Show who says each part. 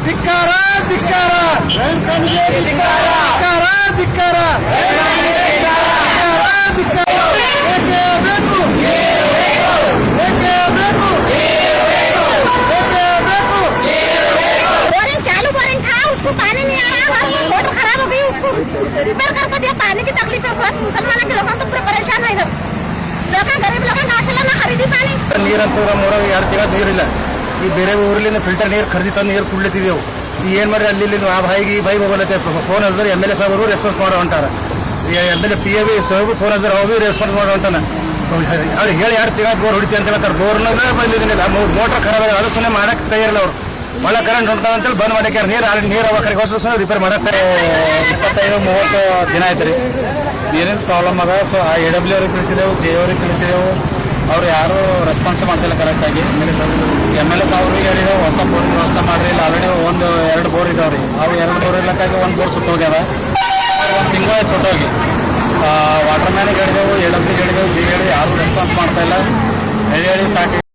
Speaker 1: ಧಿಕ್ಕಾರ ಧಿಕ್ಕಾರ ಧಿಕ್ಕಾರ ಧಿಕ್ಕಾರ
Speaker 2: पानी नहीं आ रहा, मोटर खराब हो गई, उसको रिपेयर करके दिया। पानी की तकलीफ है बहुत, मुसलमानों के लोग तो पूरे परेशान है इधर। लोग गरीब लोग ना खरीदी पानी
Speaker 1: ನೀರಂತೂ ನಮ್ಮೂರಾಗ 2 ತಿಂಗಳ ನೀರಿಲ್ಲ. ಈ ಬೇರೆ ಊರ್ಲಿಂದ ಫಿಲ್ಟರ್ ನೀರು ಖರೀದಿ ತಂದು ನೀರು ಕುಡ್ಲತ್ತಿದ್ದೆವು. ಏನು ಮಾಡಿ ಅಲ್ಲಿ ಆ ಬಾಯಿಗೆ ಈ ಬಾಯಿಗೆ ಹೋಗಲತ್ತೆ. ಫೋನ್ ಹಚ್ಚಿದ್ರೆ MLA ಸಾಹೇಬರು ರೆಸ್ಪಾನ್ಸ್ ಮಾಡೋ ಹೊಂಟಾರ. MLA PAB ಸಾಹೇಬರು ಫೋನ್ ಹಚ್ಚಿದ್ರೆ ಅವು ರೆಸ್ಪಾನ್ಸ್ ಮಾಡೋ ಹೊಂಟಾನ. ಅವ್ರು ಹೇಳಿ 2 ತಿಂಗಳ ಬೋರ್ ಹೊಡಿತೀವಿ ಅಂತ ಹೇಳ್ತಾರೆ. ಬೋರ್ನಾಗ ಬಂದಿದ್ದಿಲ್ಲ, ಮೋಟ್ರ್ ಖರಾಬ್ ಆಗಿದೆ, ಅದು ಸುಮ್ಮನೆ ಮಾಡಕ್ಕೆ ತಯಾರಿಲ್ಲ ಅವರು. ಒಳ ಕರೆಂಟ್ ಹೊಂಟದ ಅಂತೇಳಿ ಬಂದ್ ಮಾಡ್ಯಾರ. ನೀರು ಅವಕಾರಿ ಹೊಸ ರಿಪೇರ್ ಮಾಡಕ್ಕೆ
Speaker 3: 25-30 ದಿನ ಆಯ್ತು ರೀ. ನೀರಿನ ಪ್ರಾಬ್ಲಮ್ ಅದ. ಸೊ AW ಅವ್ರಿಗೆ ತಿಳಿಸಿದೆವು, JA ಅವ್ರಿಗೆ ತಿಳಿಸಿದೆವು. ಅವ್ರು ಯಾರು ರೆಸ್ಪಾನ್ಸ್ ಮಾಡ್ತಿಲ್ಲ ಕರೆಕ್ಟಾಗಿ. MLA ಸಾಹೇಬ್ರಿಗೆ ಹೇಳಿದೆವು ಹೊಸ ಬೋರ್ ವ್ಯವಸ್ಥೆ ಮಾಡ್ರಿ. ಇಲ್ಲ ಆಲ್ರೆಡಿ 1-2 ಬೋರ್ ಇದಾವ್ರಿ. ಅವು 2 ಬೋರ್ ಇಲ್ಲಕ್ಕಾಗಿ 1 ಬೋರ್ ಸುಟ್ಟೋಗ್ಯಾವ. 1 ತಿಂಗಳು ಆಯ್ತು ಸುಟ್ಟೋಗಿ. ವಾಟರ್ ಮ್ಯಾನಿಗೆ ಹೇಳಿದೆವು, AW ಹೇಳಿದೆವು, JA ಹೇಳಿದೆವು, ಯಾರು ರೆಸ್ಪಾನ್ಸ್ ಮಾಡ್ತಾ ಇಲ್ಲ. ಹೇಳಿ ಸಾಕು.